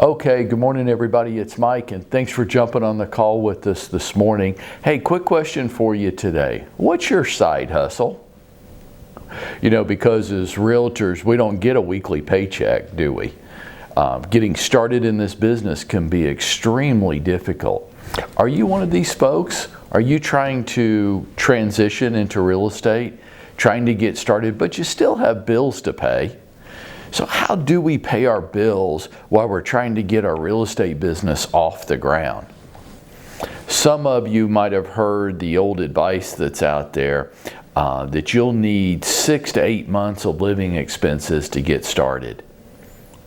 Okay, good morning everybody, it's Mike and thanks for jumping on the call with us this morning. Hey, quick question for you today. What's your side hustle? You know, because as realtors, we don't get a weekly paycheck, do we? Getting started in this business can be extremely difficult. Are you one of these folks? Are you trying to transition into real estate, trying to get started, but you still have bills to pay? So how do we pay our bills while we're trying to get our real estate business off the ground? Some of you might have heard the old advice that's out there that you'll need 6 to 8 months of living expenses to get started.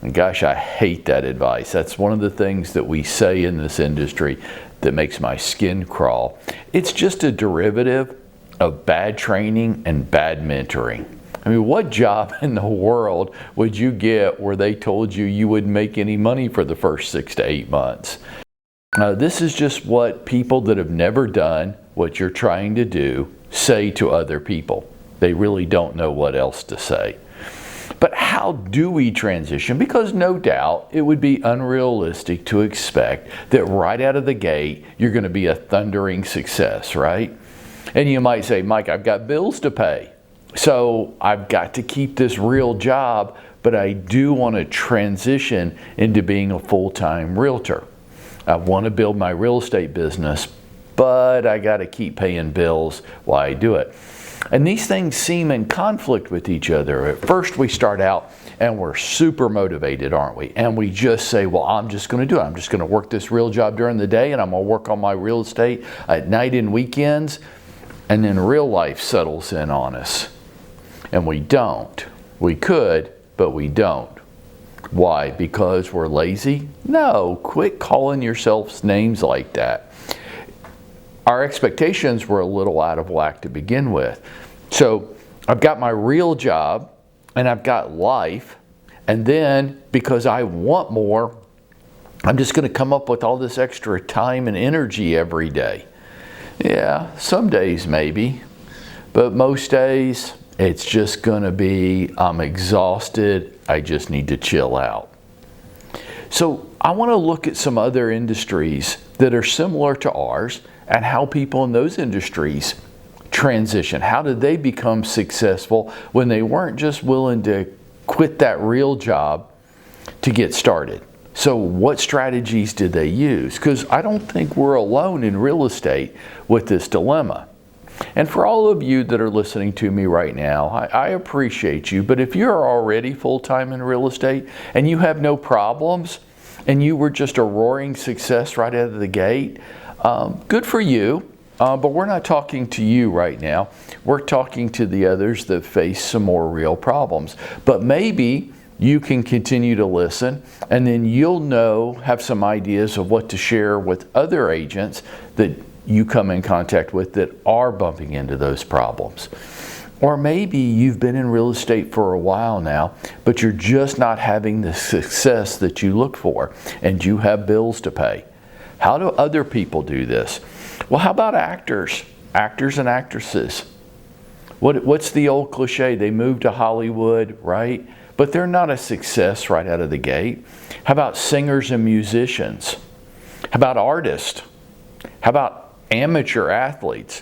And gosh, I hate that advice. That's one of the things that we say in this industry that makes my skin crawl. It's just a derivative of bad training and bad mentoring. I mean, what job in the world would you get where they told you you wouldn't make any money for the first 6 to 8 months? This is just what people that have never done what you're trying to do say to other people. They really don't know what else to say. But how do we transition? Because no doubt it would be unrealistic to expect that right out of the gate you're going to be a thundering success, right? And you might say, Mike, I've got bills to pay. So I've got to keep this real job, but I do want to transition into being a full-time realtor. I want to build my real estate business, but I got to keep paying bills while I do it. And these things seem in conflict with each other. At first we start out and we're super motivated, aren't we? And we just say, well, I'm just going to do it. I'm just going to work this real job during the day and I'm going to work on my real estate at night and weekends. And then real life settles in on us. And we don't. We could, but we don't. Why? Because we're lazy? No, quit calling yourselves names like that. Our expectations were a little out of whack to begin with. So I've got my real job and I've got life, and then because I want more, I'm just going to come up with all this extra time and energy every day. Yeah, some days maybe, but most days it's just going to be, I'm exhausted, I just need to chill out. So I want to look at some other industries that are similar to ours and how people in those industries transition. How did they become successful when they weren't just willing to quit that real job to get started? So what strategies did they use? Because I don't think we're alone in real estate with this dilemma. And for all of you that are listening to me right now, I appreciate you, but if you're already full-time in real estate and you have no problems and you were just a roaring success right out of the gate, good for you, but we're not talking to you right now. We're talking to the others that face some more real problems. But maybe you can continue to listen and then you'll have some ideas of what to share with other agents that you come in contact with that are bumping into those problems. Or maybe you've been in real estate for a while now, but you're just not having the success that you look for and you have bills to pay. How do other people do this? Well, how about actors and actresses? What's the old cliche? They move to Hollywood, right? But they're not a success right out of the gate. How about singers and musicians? How about artists? How about amateur athletes?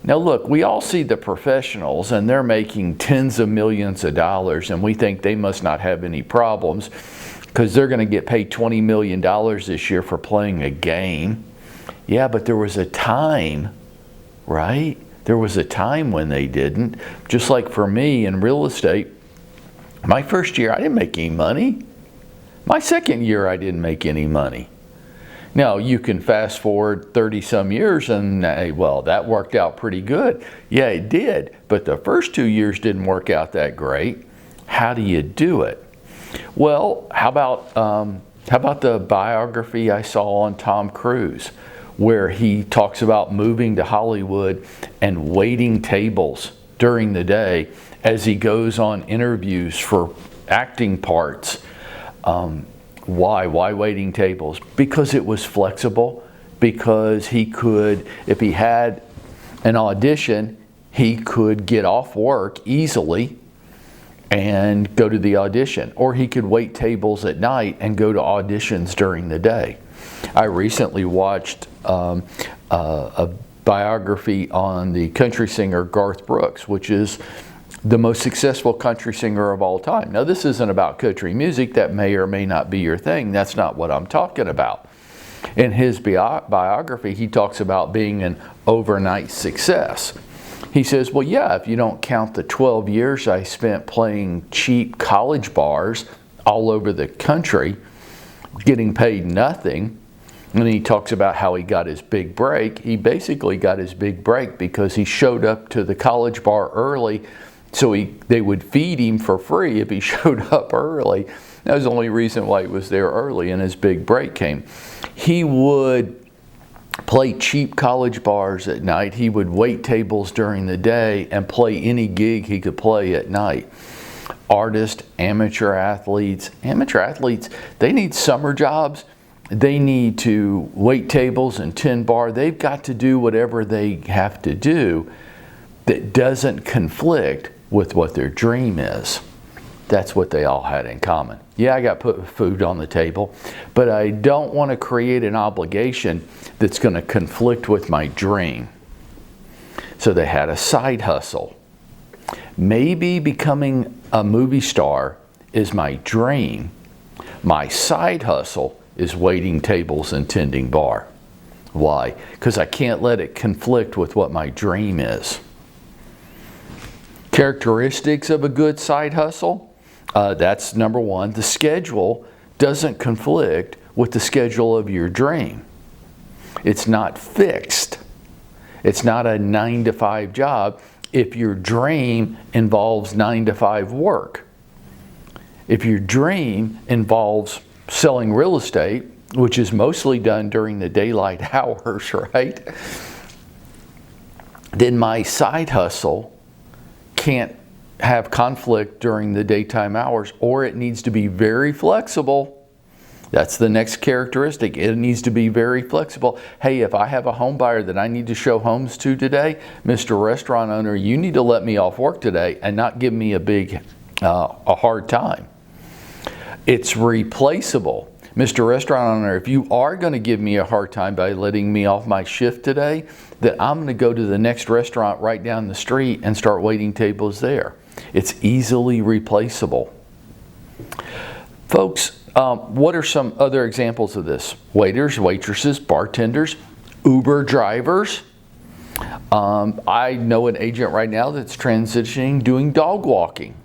Now look, we all see the professionals and they're making tens of millions of dollars and we think they must not have any problems because they're going to get paid $20 million this year for playing a game. Yeah, but there was a time, right? There was a time when they didn't. Just like for me in real estate, my first year I didn't make any money. My second year I didn't make any money. Now, you can fast forward 30 some years and, well, that worked out pretty good. Yeah, it did. But the first 2 years didn't work out that great. How do you do it? Well, how about the biography I saw on Tom Cruise, where he talks about moving to Hollywood and waiting tables during the day as he goes on interviews for acting parts. Why waiting tables? Because it was flexible, because he could, if he had an audition, he could get off work easily and go to the audition. Or he could wait tables at night and go to auditions during the day. I recently watched a biography on the country singer Garth Brooks, which is the most successful country singer of all time. Now, this isn't about country music. That may or may not be your thing. That's not what I'm talking about. In his biography, he talks about being an overnight success. He says, well, yeah, if you don't count the 12 years I spent playing cheap college bars all over the country, getting paid nothing, and he talks about how he got his big break. He basically got his big break because he showed up to the college bar early, so they would feed him for free if he showed up early. That was the only reason why he was there early, and his big break came. He would play cheap college bars at night. He would wait tables during the day and play any gig he could play at night. Artists, amateur athletes, they need summer jobs. They need to wait tables and tend bar. They've got to do whatever they have to do that doesn't conflict with what their dream is. That's what they all had in common. Yeah, I got put food on the table, but I don't want to create an obligation that's going to conflict with my dream. So they had a side hustle. Maybe becoming a movie star is my dream. My side hustle is waiting tables and tending bar. Why? Because I can't let it conflict with what my dream is. Characteristics of a good side hustle. That's number one. The schedule doesn't conflict with the schedule of your dream. It's not fixed. It's not a 9-to-5 job if your dream involves 9-to-5 work. If your dream involves selling real estate, which is mostly done during the daylight hours, right? Then my side hustle can't have conflict during the daytime hours, or it needs to be very flexible. That's the next characteristic. It needs to be very flexible. Hey, if I have a home buyer that I need to show homes to today, Mr. Restaurant Owner, you need to let me off work today and not give me a hard time. It's replaceable. Mr. Restaurant Owner, if you are going to give me a hard time by letting me off my shift today, then I'm going to go to the next restaurant right down the street and start waiting tables there. It's easily replaceable. Folks, what are some other examples of this? Waiters, waitresses, bartenders, Uber drivers. I know an agent right now that's transitioning doing dog walking.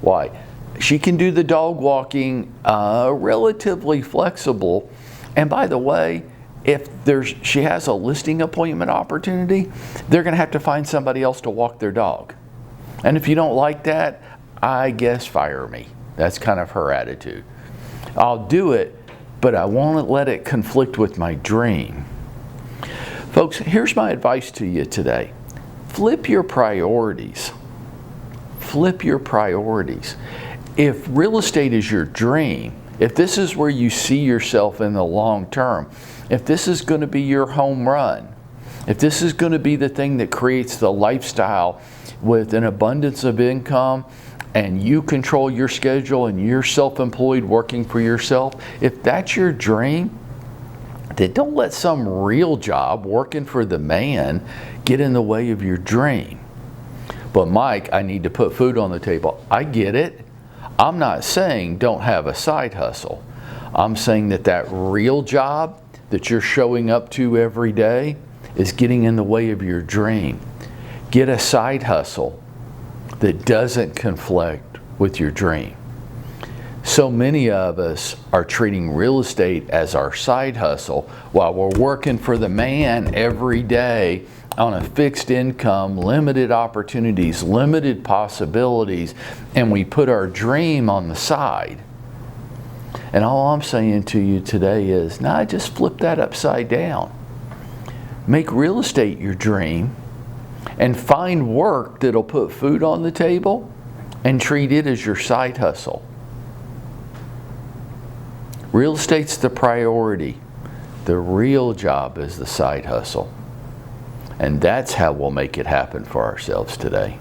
Why? She can do the dog walking relatively flexible. And by the way, if she has a listing appointment opportunity, they're going to have to find somebody else to walk their dog. And if you don't like that, I guess fire me. That's kind of her attitude. I'll do it, but I won't let it conflict with my dream. Folks, here's my advice to you today. Flip your priorities. Flip your priorities. If real estate is your dream, if this is where you see yourself in the long term, if this is going to be your home run, if this is going to be the thing that creates the lifestyle with an abundance of income, and you control your schedule and you're self-employed working for yourself, if that's your dream, then don't let some real job working for the man get in the way of your dream. But Mike, I need to put food on the table. I get it. I'm not saying don't have a side hustle. I'm saying that real job that you're showing up to every day is getting in the way of your dream. Get a side hustle that doesn't conflict with your dream. So many of us are treating real estate as our side hustle while we're working for the man every day on a fixed income, limited opportunities, limited possibilities, and we put our dream on the side. And all I'm saying to you today is, just flip that upside down. Make real estate your dream and find work that'll put food on the table and treat it as your side hustle. Real estate's the priority. The real job is the side hustle. And that's how we'll make it happen for ourselves today.